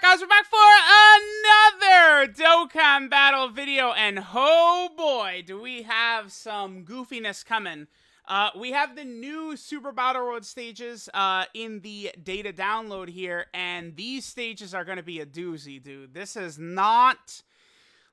guys, we're back for another Dokkan battle video, and oh boy, do we have some goofiness coming. We have the new Super Battle Road stages in the data download here, and these stages are going to be a doozy, dude. This is not,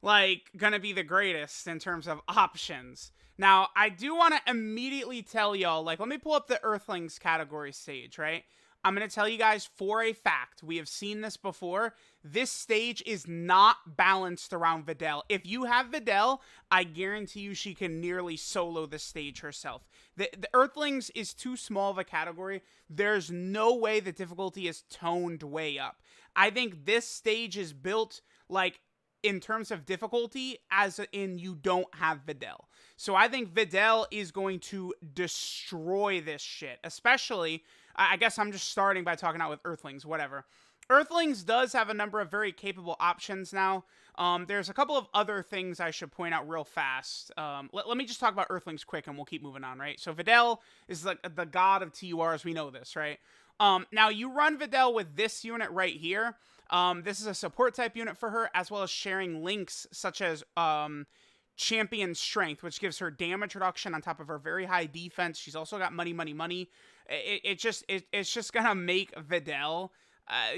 like, going to be the greatest in terms of options. Now, I do want to immediately tell y'all, like, let me pull up the Earthlings category stage, right? I'm going to tell you guys for a fact, we have seen this before, this stage is not balanced around Videl. If you have Videl, I guarantee you she can nearly solo the stage herself. The Earthlings is too small of a category. There's no way the difficulty is toned way up. I think this stage is built, like, in terms of difficulty, as in you don't have Videl. So I think Videl is going to destroy this shit, especially... I guess I'm just starting by talking out with Earthlings, whatever. Earthlings does have a number of very capable options now. There's a couple of other things I should point out real fast. Let me just talk about Earthlings quick and we'll keep moving on, right? So Videl is like the god of TURs, we know this, right? Now you run Videl with this unit right here. This is a support type unit for her, as well as sharing links such as champion strength, which gives her damage reduction on top of her very high defense. She's also got money. It's just gonna make Videl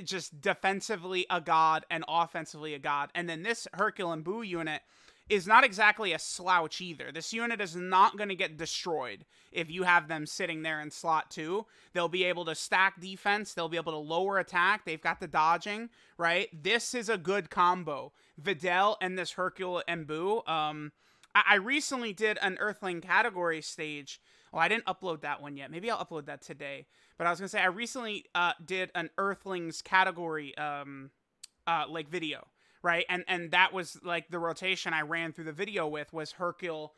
just defensively a god and offensively a god. And then this Hercule and Boo unit is not exactly a slouch either. This unit is not going to get destroyed if you have them sitting there in slot 2. They'll be able to stack defense. They'll be able to lower attack. They've got the dodging, right? This is a good combo. Videl and this Hercule and Boo. I recently did an Earthling category stage. Oh, I didn't upload that one yet. Maybe I'll upload that today. But I was going to say, I recently did an Earthlings category like video. Right, and that was like the rotation I ran through the video with was Hercule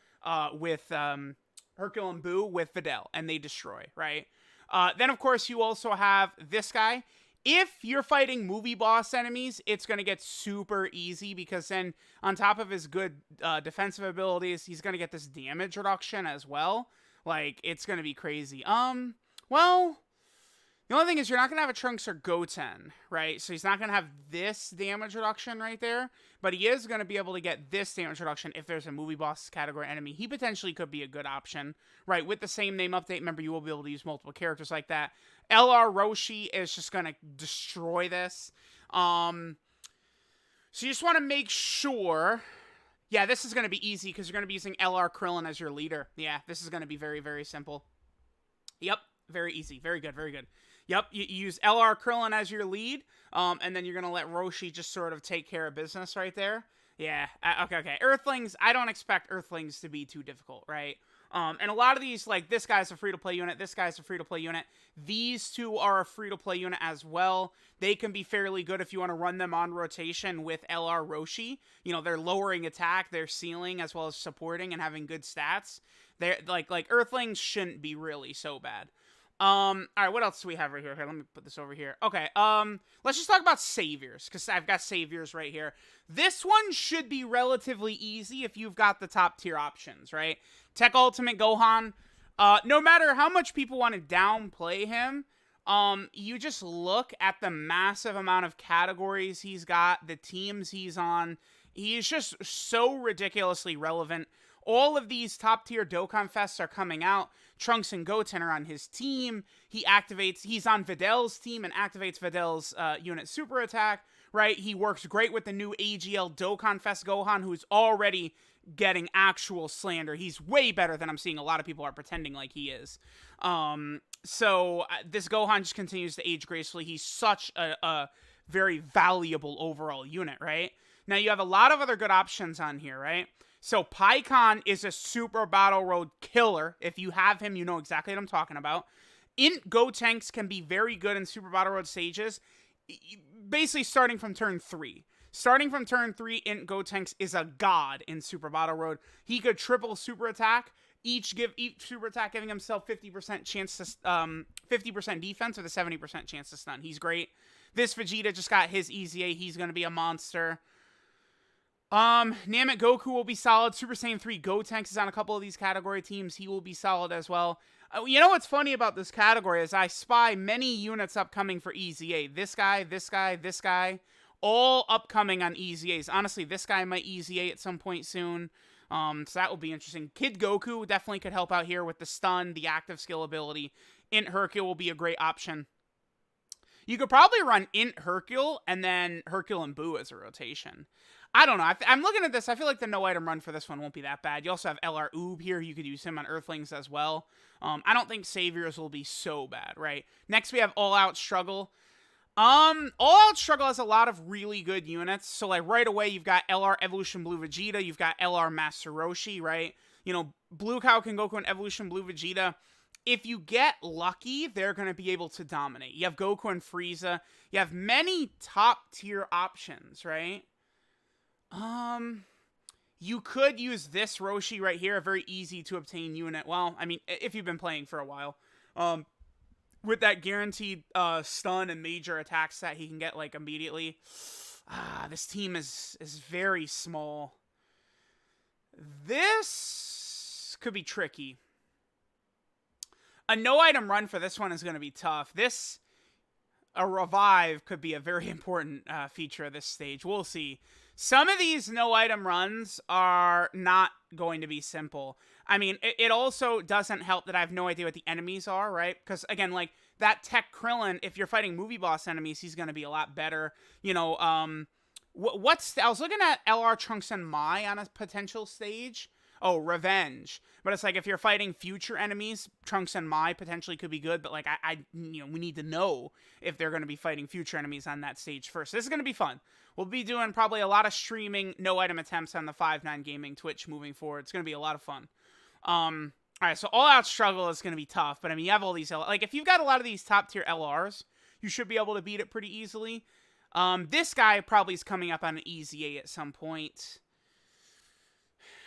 with Hercule and Boo with Videl, and they destroy. Right, then of course you also have this guy. If you're fighting movie boss enemies, it's gonna get super easy because then on top of his good defensive abilities, he's gonna get this damage reduction as well. Like it's gonna be crazy. Well. The only thing is you're not going to have a Trunks or Goten, right? So he's not going to have this damage reduction right there, but he is going to be able to get this damage reduction if there's a movie boss category enemy. He potentially could be a good option, right? With the same name update, remember, you will be able to use multiple characters like that. LR Roshi is just going to destroy this. So you just want to make sure... Yeah, this is going to be easy because you're going to be using LR Krillin as your leader. Yeah, this is going to be very, very simple. Yep, very easy. Very good, very good. Yep, you use LR Krillin as your lead, and then you're going to let Roshi just sort of take care of business right there. Yeah, okay. Earthlings, I don't expect Earthlings to be too difficult, right? And a lot of these, like, this guy's a free-to-play unit, this guy's a free-to-play unit. These two are a free-to-play unit as well. They can be fairly good if you want to run them on rotation with LR Roshi. You know, they're lowering attack, they're sealing, as well as supporting and having good stats. They're, like Earthlings shouldn't be really so bad. Alright, what else do we have right here? Okay, let me put this over here. Okay, let's just talk about saviors, because I've got saviors right here. This one should be relatively easy if you've got the top tier options, right? Tech Ultimate Gohan, no matter how much people want to downplay him, you just look at the massive amount of categories he's got, the teams he's on. He's just so ridiculously relevant. All of these top-tier Dokkan Fests are coming out. Trunks and Goten are on his team. He's on Videl's team and activates Videl's unit super attack, right? He works great with the new AGL Dokkan Fest Gohan, who's already getting actual slander. He's way better than I'm seeing a lot of people are pretending like he is. So this Gohan just continues to age gracefully. He's such a very valuable overall unit, right? Now, you have a lot of other good options on here, right? So Pycon is a Super Battle Road killer. If you have him, you know exactly what I'm talking about. Int Gotenks can be very good in Super Battle Road stages, basically starting from turn 3. Starting from turn 3, Int Gotenks is a god in Super Battle Road. He could triple super attack, each super attack giving himself 50% chance to 50% defense with a 70% chance to stun. He's great. This Vegeta just got his EZA. He's going to be a monster. Namek Goku will be solid. Super Saiyan 3 Gotenks is on a couple of these category teams. He will be solid as well. You know what's funny about this category is I spy many units upcoming for EZA. This guy, all upcoming on EZAs. Honestly, this guy might EZA at some point soon. So that will be interesting. Kid Goku definitely could help out here with the stun, the active skill ability. Int Hercule will be a great option. You could probably run Int Hercule and then Hercule and Boo as a rotation. I don't know. I'm looking at this. I feel like the no item run for this one won't be that bad. You also have LR Oob here. You could use him on Earthlings as well. I don't think Saviors will be so bad, right? Next, we have All Out Struggle. All Out Struggle has a lot of really good units. So, like, right away, you've got LR Evolution Blue Vegeta. You've got LR Master Roshi, right? You know, Blue Cow King Goku and Evolution Blue Vegeta. If you get lucky, they're going to be able to dominate. You have Goku and Frieza. You have many top-tier options, right? You could use this Roshi right here, a very easy to obtain unit. Well, I mean, if you've been playing for a while. With that guaranteed stun and major attacks that he can get like immediately. This team is very small. This could be tricky. A no item run for this one is going to be tough. A revive could be a very important feature of this stage. We'll see. Some of these no item runs are not going to be simple. I mean, it also doesn't help that I have no idea what the enemies are, right? Because, again, like, that Tech Krillin, if you're fighting movie boss enemies, he's going to be a lot better. You know, I was looking at LR Trunks and Mai on a potential stage. Oh, Revenge. But it's like, if you're fighting future enemies, Trunks and Mai potentially could be good, but, like, we need to know if they're going to be fighting future enemies on that stage first. This is going to be fun. We'll be doing probably a lot of streaming no-item attempts on the 5-9 Gaming Twitch moving forward. It's going to be a lot of fun. Alright, so All Out Struggle is going to be tough, but I mean, you have all these, like, if you've got a lot of these top-tier LRs, you should be able to beat it pretty easily. This guy probably is coming up on an EZA at some point.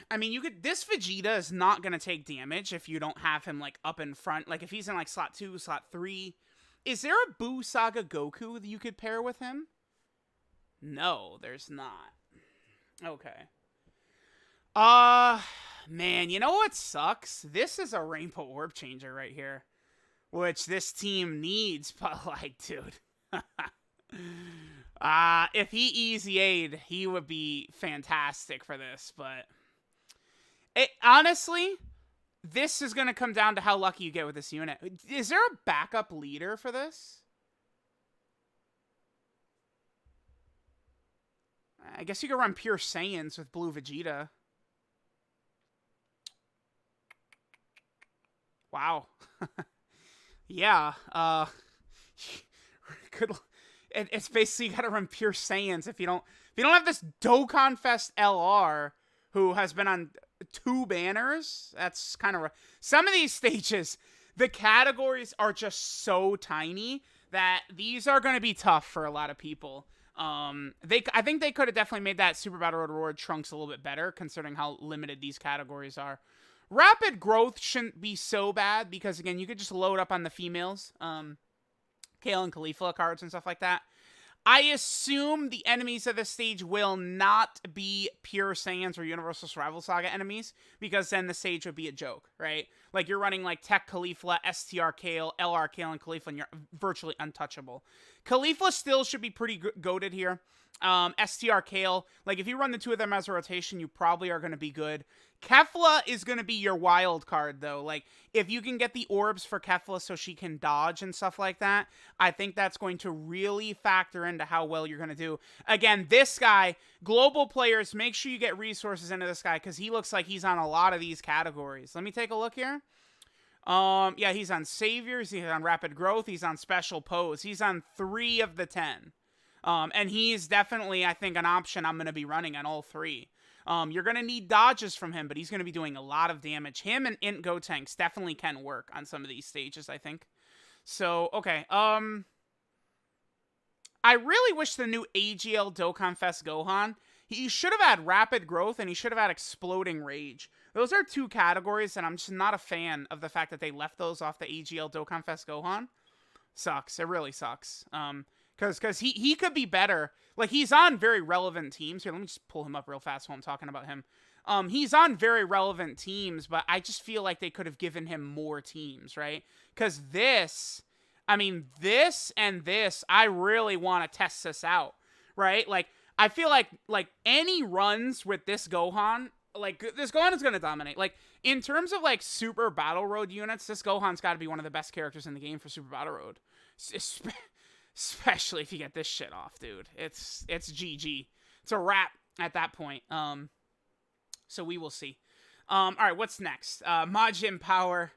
I mean, this Vegeta is not going to take damage if you don't have him, like, up in front. Like, if he's in, like, slot 2, slot 3. Is there a Boo Saga Goku that you could pair with him? No, there's not. Okay. Man, you know what sucks? This is a Rainbow Orb Changer right here. Which this team needs, but, like, dude. If he EZA'd, he would be fantastic for this, but... honestly, this is going to come down to how lucky you get with this unit. Is there a backup leader for this? I guess you could run Pure Saiyans with Blue Vegeta. Wow. Yeah. It's basically you gotta run Pure Saiyans if you don't have this Dokkan Fest LR who has been on 2 banners. That's kind of some of these stages. The categories are just so tiny that these are going to be tough for a lot of people. I think they could have definitely made that Super Battle Road Reward Trunks a little bit better, considering how limited these categories are. Rapid growth shouldn't be so bad, because, again, you could just load up on the females. Kale and Caulifla cards and stuff like that. I assume the enemies of this stage will not be Pure Saiyans or Universal Survival Saga enemies, because then the stage would be a joke, right? Like, you're running, like, Tech Caulifla, STR Kale, LR Kale, and Caulifla, and you're virtually untouchable. Caulifla still should be pretty goated here. STR Kale, like, if you run the 2 of them as a rotation, you probably are going to be good. Kefla is going to be your wild card, though. Like, if you can get the orbs for Kefla so she can dodge and stuff like that, I think that's going to really factor into how well you're going to do. Again, this guy, global players, make sure you get resources into this guy, because he looks like he's on a lot of these categories. Let me take a look here. Yeah, he's on Saviors, he's on Rapid Growth, he's on Special Pose. He's on 3 of the 10. And he's definitely, I think, an option I'm going to be running on all 3. You're going to need dodges from him, but he's going to be doing a lot of damage. Him and Int Gotenks definitely can work on some of these stages, I think. So, okay. I really wish the new AGL Dokkan Fest Gohan, he should have had Rapid Growth, and he should have had Exploding Rage. Those are 2 categories, and I'm just not a fan of the fact that they left those off the AGL Dokkan Fest Gohan. Sucks. It really sucks. Because he could be better. Like, he's on very relevant teams. Here, let me just pull him up real fast while I'm talking about him. He's on very relevant teams, but I just feel like they could have given him more teams, right? Because this and this, I really want to test this out, right? Like, I feel like any runs with this Gohan, like, this Gohan is going to dominate. Like, in terms of, like, Super Battle Road units, this Gohan's got to be one of the best characters in the game for Super Battle Road. Especially if you get this shit off, dude. It's GG. It's a wrap at that point. So we will see. All right, what's next? Majin Power.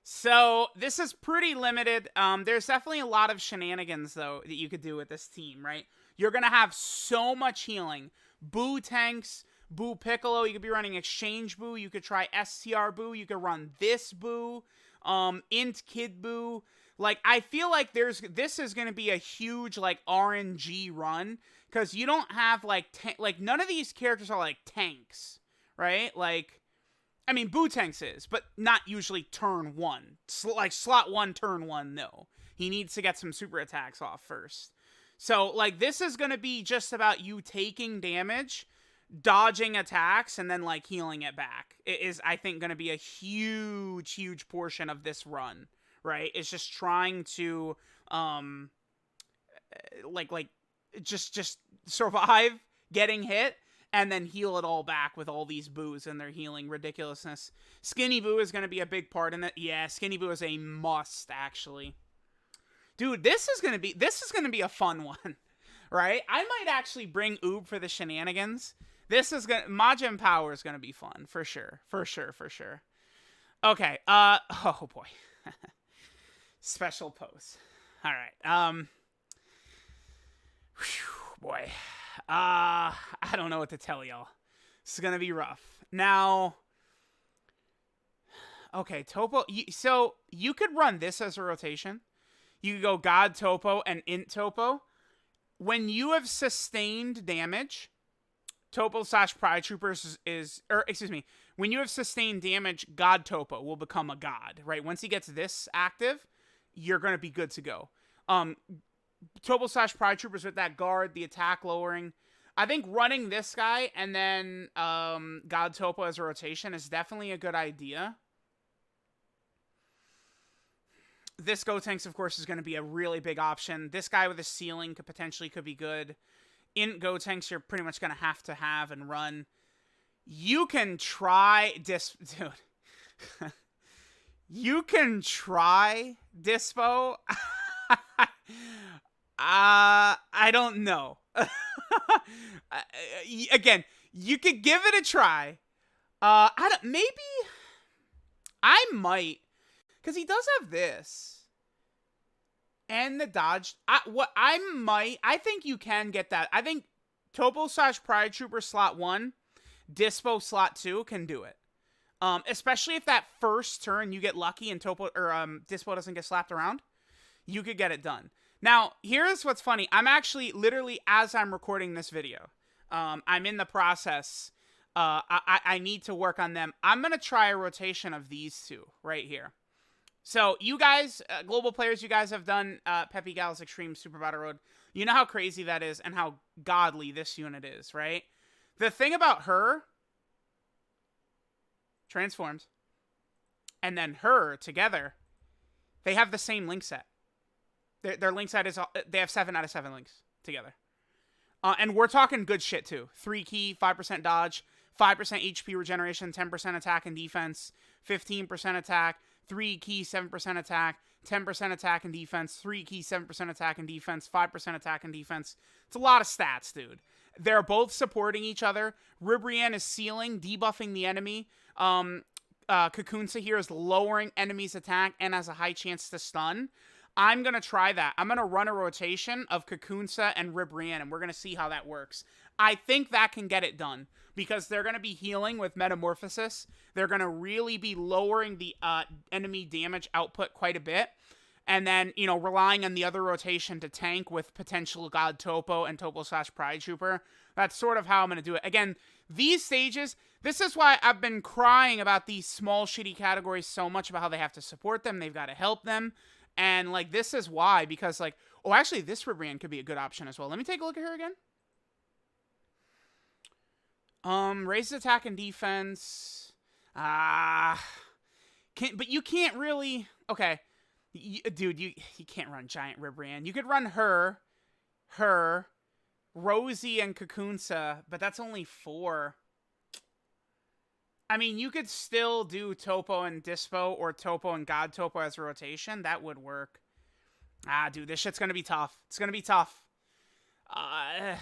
So this is pretty limited. There's definitely a lot of shenanigans, though, that you could do with this team, right? You're going to have so much healing. Boo tanks, Boo Piccolo. You could be running Exchange Boo. You could try STR Boo. You could run this Boo. Int Kid Boo. Like, I feel like this is going to be a huge, like, RNG run. Because you don't have, like, none of these characters are, like, tanks, right? Like, I mean, Boo Tanks is, but not usually turn 1. Like, slot 1, turn 1, no. He needs to get some super attacks off first. So, like, this is going to be just about you taking damage, dodging attacks, and then, like, healing it back. It is, I think, going to be a huge, huge portion of this run, right? It's just trying to, just survive getting hit, and then heal it all back with all these Boos and their healing ridiculousness. Skinny Boo is going to be a big part in it. Yeah, Skinny Boo is a must, actually. Dude, this is going to be a fun one, right? I might actually bring Oob for the shenanigans. Majin Power is going to be fun, for sure. For sure, for sure. Okay, oh boy. Special pose. All right, boy. I don't know what to tell y'all. This is gonna be rough. Now, okay, Topo. So you could run this as a rotation. You could go God Topo and Int Topo. When you have sustained damage, Topo/Pride Troopers when you have sustained damage, God Topo will become a god, right? Once he gets this active, you're gonna be good to go. Topo/Pride Troopers with that guard, the attack lowering. I think running this guy and then God Topo as a rotation is definitely a good idea. This Gotenks, of course, is going to be a really big option. This guy with a ceiling could be good. In Gotenks, you're pretty much going to have and run. You can try dude. You can try Dispo. I don't know. Again, you could give it a try. Maybe I might, because he does have this and the dodge. I think you can get that. I think Topo/Pride Trooper slot 1, Dispo slot 2 can do it. Especially if that first turn you get lucky and Dispo doesn't get slapped around, you could get it done. Now, here's what's funny. I'm actually, literally, as I'm recording this video, I'm in the process. I need to work on them. I'm going to try a rotation of these two right here. So, you guys, global players, you guys have done Peppy Gal's Extreme Super Battle Road. You know how crazy that is and how godly this unit is, right? The thing about her transforms, and then her together, they have the same link set. Their link set is, they have 7 out of 7 links together. And we're talking good shit too. 3 key, 5% dodge, 5% HP regeneration, 10% attack and defense, 15% attack, 3 key, 7% attack, 10% attack and defense, 3 key, 7% attack and defense, 5% attack and defense. It's a lot of stats, dude. They're both supporting each other. Ribrianne is sealing, debuffing the enemy. Kakunsa here is lowering enemy's attack and has a high chance to stun. I'm going to try that. I'm going to run a rotation of Kakunsa and Ribrianne, and we're going to see how that works. I think that can get it done, because they're going to be healing with Metamorphosis. They're going to really be lowering the enemy damage output quite a bit. And then, relying on the other rotation to tank with potential God Topo and Topo/Pride Trooper. That's sort of how I'm going to do it. Again, these stages, this is why I've been crying about these small shitty categories so much, about how they have to support them. They've got to help them. And, this is why, because, actually, this Ribrianne could be a good option as well. Let me take a look at her again. Raises attack and defense. But you can't really, okay. Dude, you can't run Giant Ribrianne. You could run her, Rosie and Kakunsa, but that's only 4. I mean, you could still do Topo and Dispo or Topo and God Topo as a rotation. That would work. Ah, dude, this shit's gonna be tough. It's gonna be tough. I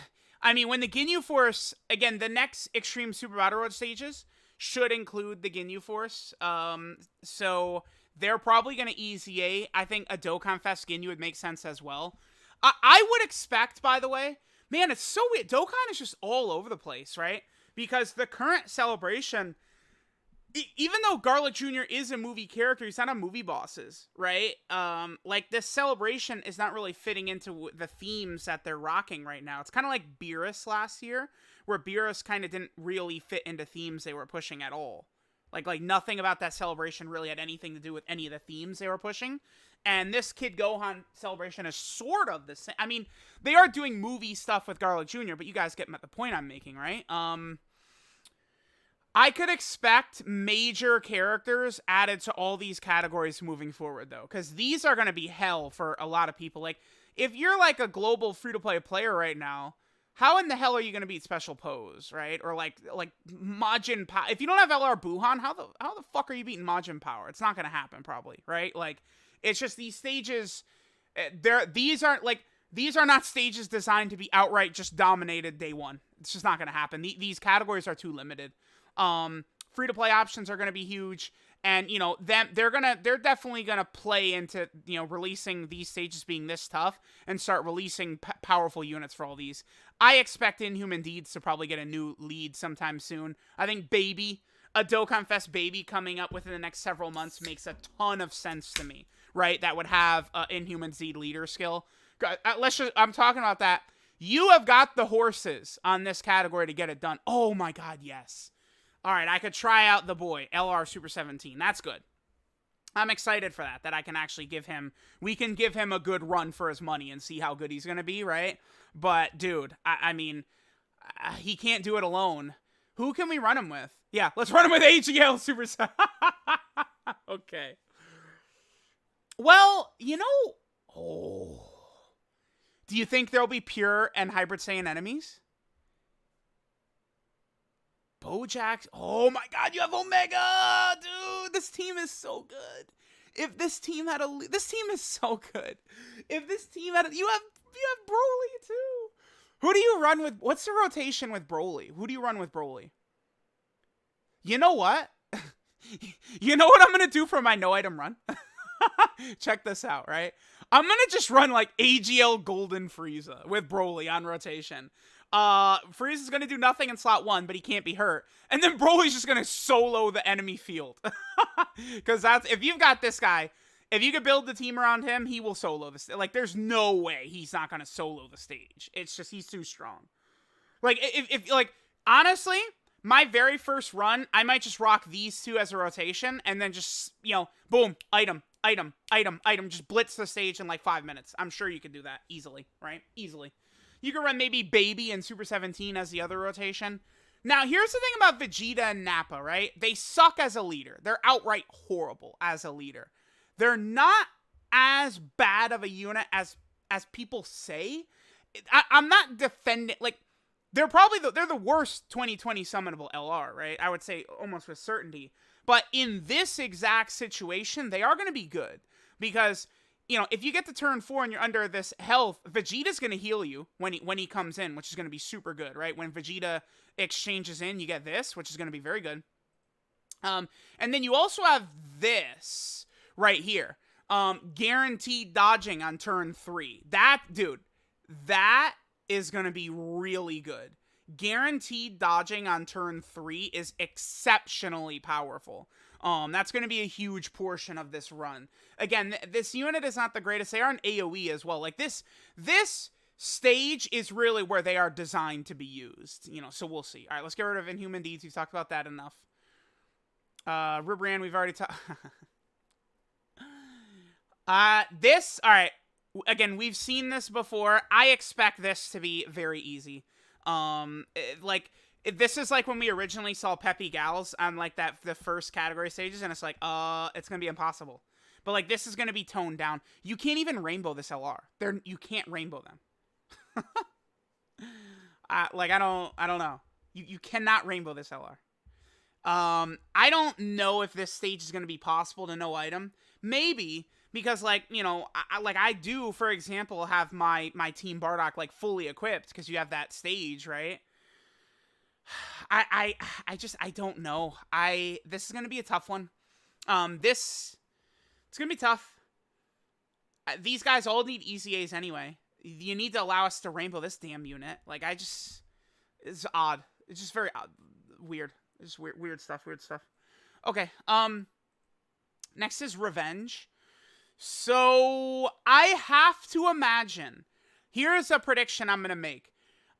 mean, when the Ginyu Force, again, the next Extreme Super Battle Road stages should include the Ginyu Force. So they're probably gonna ease EA. I think a Dokkan Fest Ginyu would make sense as well. I would expect, by the way, man, it's so weird. Dokkan is just all over the place, right? Because the current celebration, even though Garlic Jr. is a movie character, he's not on Movie Bosses, right? Like, this celebration is not really fitting into the themes that they're rocking right now. It's kind of like Beerus last year, where Beerus kind of didn't really fit into themes they were pushing at all. Like nothing about that celebration really had anything to do with any of the themes they were pushing. And this Kid Gohan celebration is sort of the same. I mean, they are doing movie stuff with Garlic Jr., but you guys get the point I'm making, right? I could expect major characters added to all these categories moving forward, though, because these are going to be hell for a lot of people. Like, if you're like a global free-to-play player right now, how in the hell are you going to beat Special Pose, right? Or like Majin Power. If you don't have LR Buhan, how the fuck are you beating Majin Power? It's not going to happen, probably, right? Like, it's just these stages. These are not stages designed to be outright just dominated day one. It's just not going to happen. These categories are too limited. Free-to-play options are going to be huge, and you know they're definitely gonna play into, you know, releasing these stages being this tough and start releasing powerful units for all these. I expect Inhuman Deeds to probably get a new lead sometime soon. I think a Dokkan Fest baby coming up within the next several months makes a ton of sense to me, right? That would have Inhuman Deed leader skill. I'm talking about that. You have got the horses on this category to get it done. Oh my god, yes. All right, I could try out the boy, LR Super 17. That's good. I'm excited for that I can actually we can give him a good run for his money and see how good he's going to be, right? But, dude, I mean, he can't do it alone. Who can we run him with? Yeah, let's run him with AGL Super 7. Okay. Well, you know, do you think there'll be pure and Hybrid Saiyan enemies? Bojack. Oh my god, you have Omega! Dude, this team is so good. If this team had this team is so good. If this team had you have Broly too. Who do you run with? What's the rotation with Broly? Who do you run with Broly? You know what? You know what I'm going to do for my no item run? Check this out, right? I'm going to just run like AGL Golden Frieza with Broly on rotation. Frieza's gonna do nothing in slot 1, but he can't be hurt. And then Broly's just gonna solo the enemy field. Because if you've got this guy, if you could build the team around him, he will solo the stage. Like, there's no way he's not gonna solo the stage. It's just, he's too strong. Like, if honestly, my very first run, I might just rock these two as a rotation, and then just, you know, boom, item, just blitz the stage in like 5 minutes. I'm sure you could do that easily, right? Easily. You can run maybe Baby and Super 17 as the other rotation. Now, here's the thing about Vegeta and Nappa, right? They suck as a leader. They're outright horrible as a leader. They're not as bad of a unit as people say. I'm not defending, like, they're the worst 2020 summonable LR, right? I would say almost with certainty. But in this exact situation, they are going to be good. Because, you know, if you get to turn 4 and you're under this health, Vegeta's going to heal you when he comes in, which is going to be super good, right? When Vegeta exchanges in, you get this, which is going to be very good. And then you also have this right here. Guaranteed dodging on turn 3. That, dude, that is going to be really good. Guaranteed dodging on turn 3 is exceptionally powerful. That's going to be a huge portion of this run. Again, this unit is not the greatest. They are an AoE as well. Like, this stage is really where they are designed to be used. You know, so we'll see. All right, let's get rid of Inhuman Deeds. We've talked about that enough. Ribran, we've already talked. All right. Again, we've seen this before. I expect this to be very easy. This is like when we originally saw Peppy Gals on like the first category stages, and it's like, it's gonna be impossible. But like, this is gonna be toned down. You can't even rainbow this LR. You can't rainbow them. I don't know. You cannot rainbow this LR. I don't know if this stage is going to be possible to no item. Maybe because like, you know, I do, for example, have my team Bardock like fully equipped because you have that stage, right? I don't know. This is going to be a tough one. It's going to be tough. These guys all need EZAs anyway. You need to allow us to rainbow this damn unit. Like, it's odd. It's just very odd. Weird. It's just weird stuff. Okay. Next is Revenge. So, I have to imagine. Here's a prediction I'm going to make.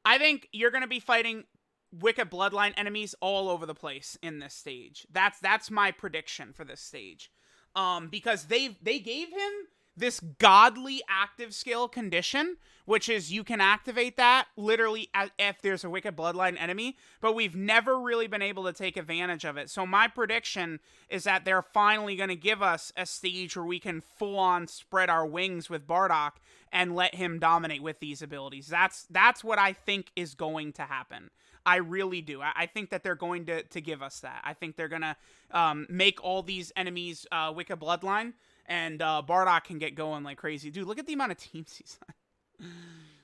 I think you're going to be fighting Wicked Bloodline enemies all over the place in this stage. That's my prediction for this stage. Because they gave him this godly active skill condition, which is you can activate that literally if there's a Wicked Bloodline enemy, but we've never really been able to take advantage of it. So my prediction is that they're finally going to give us a stage where we can full-on spread our wings with Bardock and let him dominate with these abilities. That's what I think is going to happen. I really do. I think that they're going to give us that. I think they're going to make all these enemies Wicked Bloodline, and Bardock can get going like crazy. Dude, look at the amount of teams he's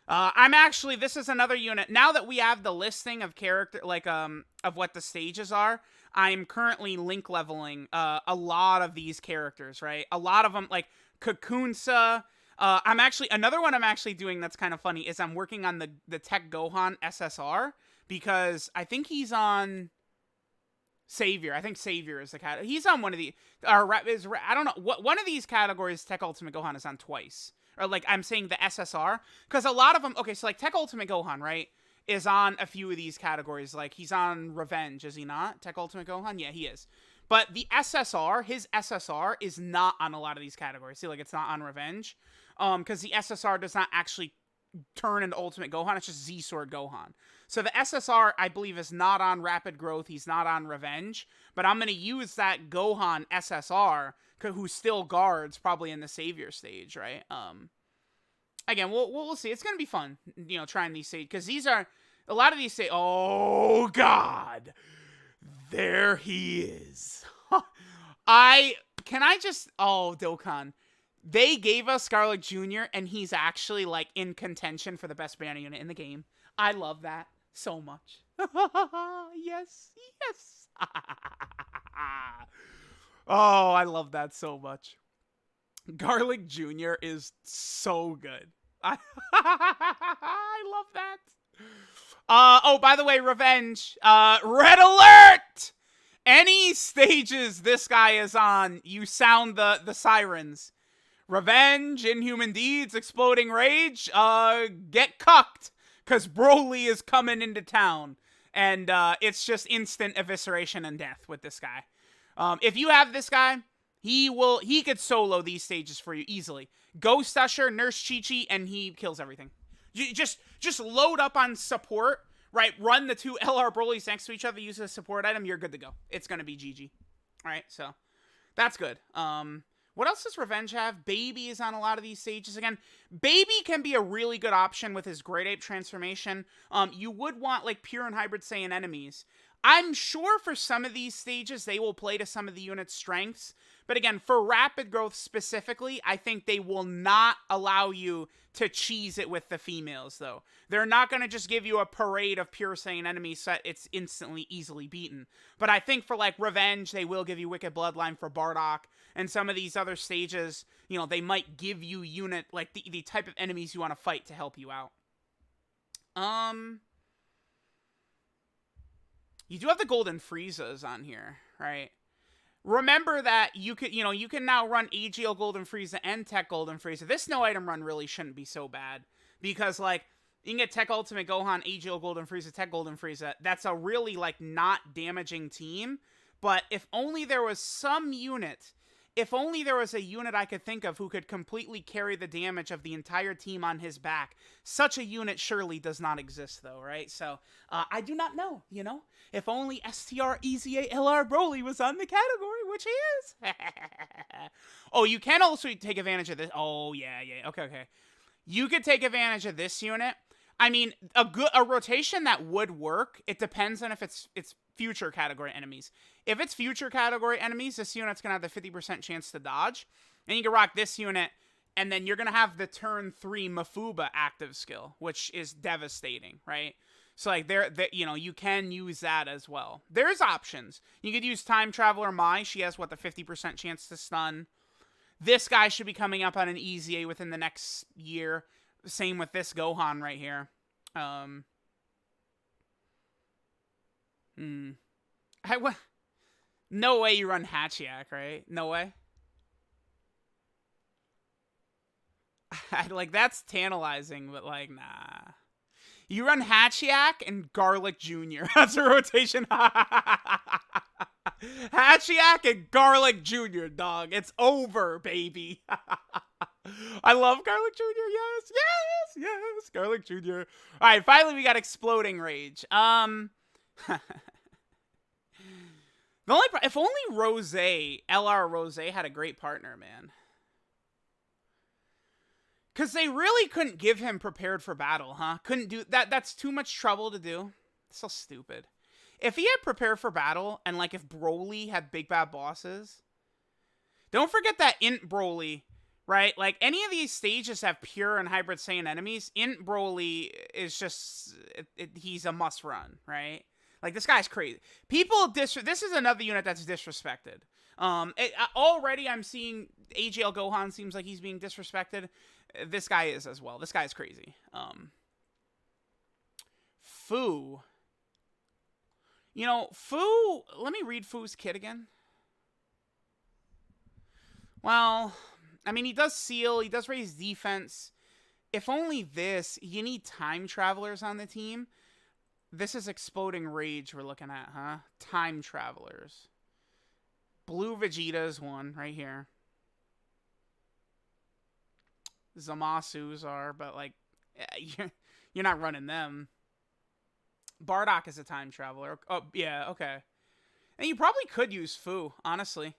on. This is another unit. Now that we have the listing of character, like, of what the stages are, I'm currently link leveling a lot of these characters, right? A lot of them, like Kakunsa. Another one I'm actually doing that's kind of funny is I'm working on the Tech Gohan SSR, because I think he's on Savior. I think Savior is the cat. He's on one of the, I don't know, what one of these categories Tech Ultimate Gohan is on twice. Or like, I'm saying the SSR. Because a lot of them, okay, so like Tech Ultimate Gohan, right, is on a few of these categories. Like, he's on Revenge, is he not? Tech Ultimate Gohan? Yeah, he is. But the SSR, his SSR, is not on a lot of these categories. See, like, it's not on Revenge. Because the SSR does not actually turn into Ultimate Gohan. It's just Z-Sword Gohan. So the SSR, I believe, is not on Rapid Growth. He's not on Revenge. But I'm going to use that Gohan SSR, who still guards probably in the Savior stage, right? Again, we'll see. It's going to be fun, you know, trying these stages. Because these are, a lot of these say, oh, God. There he is. Oh, Dokkan. They gave us Scarlet Jr., and he's actually, like, in contention for the best banner unit in the game. I love that so much. Yes. Oh, I love that so much. Garlic Jr. is so good. I love that. Oh, by the way, Revenge. Red alert! Any stages this guy is on, you sound the sirens. Revenge, Inhuman Deeds, Exploding Rage, get cucked, because Broly is coming into town. And it's just instant evisceration and death with this guy. If you have this guy, he could solo these stages for you easily. Ghost Usher, Nurse Chi-Chi, and he kills everything. Just load up on support, right? Run the two LR Brolys next to each other, use a support item, you're good to go. It's gonna be GG. Alright, so that's good. What else does Revenge have? Baby is on a lot of these stages. Again, Baby can be a really good option with his Great Ape transformation. You would want, like, pure and hybrid Saiyan enemies. I'm sure for some of these stages, they will play to some of the unit's strengths. But again, for Rapid Growth specifically, I think they will not allow you to cheese it with the females, though. They're not going to just give you a parade of pure Saiyan enemies so it's instantly, easily beaten. But I think for, like, Revenge, they will give you Wicked Bloodline for Bardock. And some of these other stages, you know, they might give you unit, like, the type of enemies you want to fight to help you out. You do have the Golden Friezas on here, right? Remember that you can now run AGL Golden Frieza and Tech Golden Frieza. This no item run really shouldn't be so bad. Because, like, you can get Tech Ultimate Gohan, AGL Golden Frieza, Tech Golden Frieza. That's a really, like, not damaging team. But if only there was some unit, if only there was a unit I could think of who could completely carry the damage of the entire team on his back. Such a unit surely does not exist, though, right? So, I do not know, you know? If only STR EZA LR Broly was on the category, which he is. Oh, you can also take advantage of this. Oh, yeah. Okay. You could take advantage of this unit. I mean, a rotation that would work. It depends on if it's future category enemies. If it's future category enemies, this unit's gonna have the 50% chance to dodge, and you can rock this unit, and then you're gonna have the turn 3 Mafuba active skill, which is devastating, right? So like you know, you can use that as well. There's options. You could use Time Traveler Mai. She has what, the 50% chance to stun. This guy should be coming up on an EZA within the next year. Same with this Gohan right here. No way you run Hachiak, right? No way. Like, that's tantalizing, but like, nah. You run Hachiak and Garlic Jr. That's a rotation. Hachiak and Garlic Jr., dog. It's over, baby. I love Garlic Jr. Yes, yes, yes. Garlic Jr. All right, finally we got Exploding Rage. If only LR Rose had a great partner, man. Because they really couldn't give him Prepared for Battle, huh? Couldn't do that. That's too much trouble to do. So stupid. If he had Prepared for Battle, and like if Broly had Big Bad Bosses, don't forget that Int Broly, right? Like any of these stages have pure and hybrid Saiyan enemies. Int Broly is just, he's a must run, right? Like, this guy's crazy. This is another unit that's disrespected. Already I'm seeing AGL Gohan seems like he's being disrespected. This guy is as well. This guy's crazy. Fu. You know, Fu, let me read Fu's kit again. Well, I mean, he does seal, he does raise defense. If only this, you need time travelers on the team. This is Exploding Rage we're looking at, huh? Time travelers. Blue Vegeta is one right here. Zamasu's are, but like, you're not running them. Bardock is a time traveler. Oh, yeah, okay. And you probably could use Fu, honestly.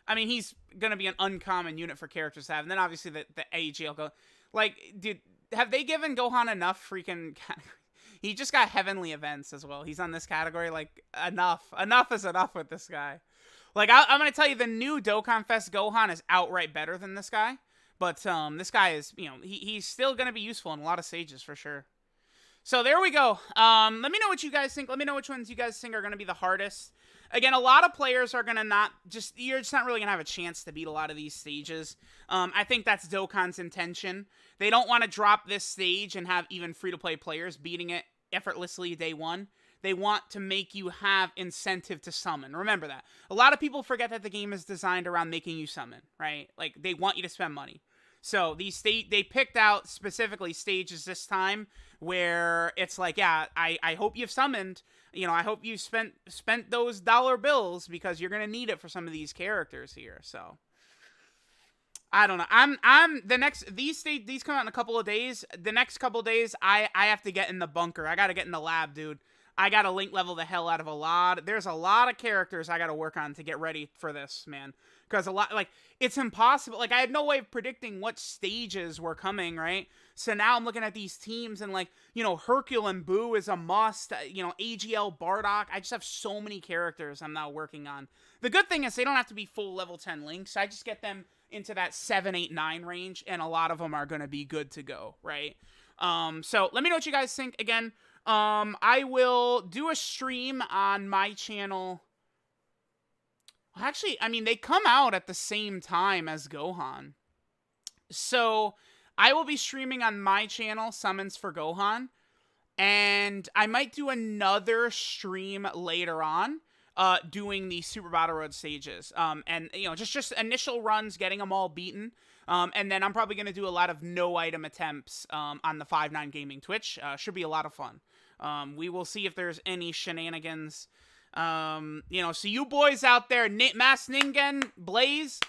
I mean, he's going to be an uncommon unit for characters to have. And then obviously the AGL go. Like, dude, have they given Gohan enough freaking... He just got heavenly events as well. He's on this category. Like, enough. Enough is enough with this guy. Like, I'm going to tell you, the new Dokkan Fest Gohan is outright better than this guy. But this guy is, you know, he's still going to be useful in a lot of stages for sure. So there we go. Let me know what you guys think. Let me know which ones you guys think are going to be the hardest. Again, a lot of players are going to you're just not really going to have a chance to beat a lot of these stages. I think that's Dokkan's intention. They don't want to drop this stage and have even free-to-play players beating it effortlessly day one. They want to make you have incentive to summon. Remember that. A lot of people forget that the game is designed around making you summon, right? Like, they want you to spend money. So they picked out specifically stages this time where it's like, yeah, I hope you've summoned, you know, I hope you spent those dollar bills because you're gonna need it for some of these characters here. So I don't know. These come out in a couple of days. The next couple of days, I have to get in the bunker. I gotta get in the lab, dude. I gotta link level the hell out of there's a lot of characters I gotta work on to get ready for this, man. Because it's impossible. Like, I had no way of predicting what stages were coming, right? So now I'm looking at these teams and, like, you know, Hercule and Boo is a must. You know, AGL, Bardock. I just have so many characters I'm now working on. The good thing is they don't have to be full level 10 links. I just get them into that 7, 8, 9 range, and a lot of them are going to be good to go, right? So let me know what you guys think. Again, I will do a stream on my channel. Actually, I mean, they come out at the same time as Gohan. So I will be streaming on my channel, Summons for Gohan. And I might do another stream later on, doing the Super Battle Road stages. And, you know, just initial runs, getting them all beaten. And then I'm probably going to do a lot of no-item attempts on the 5-9 Gaming Twitch. Should be a lot of fun. We will see if there's any shenanigans. You know, so you boys out there, Mass Ningen, Blaze,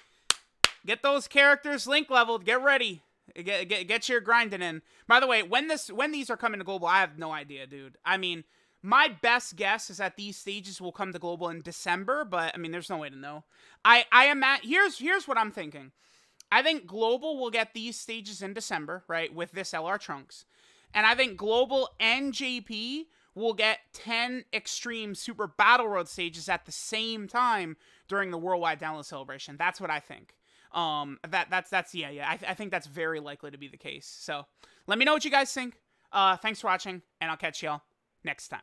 get those characters link leveled. Get ready. Get your grinding in. By the way, when these are coming to global, I have no idea, dude. I mean, my best guess is that these stages will come to global in December, but I mean, there's no way to know. I am at here's what I'm thinking. I think global will get these stages in December, right, with this LR Trunks. And I think Global and JP will get 10 Extreme Super Battle Road stages at the same time during the Worldwide Download Celebration. That's what I think. I think that's very likely to be the case. So let me know what you guys think. Thanks for watching, and I'll catch y'all next time.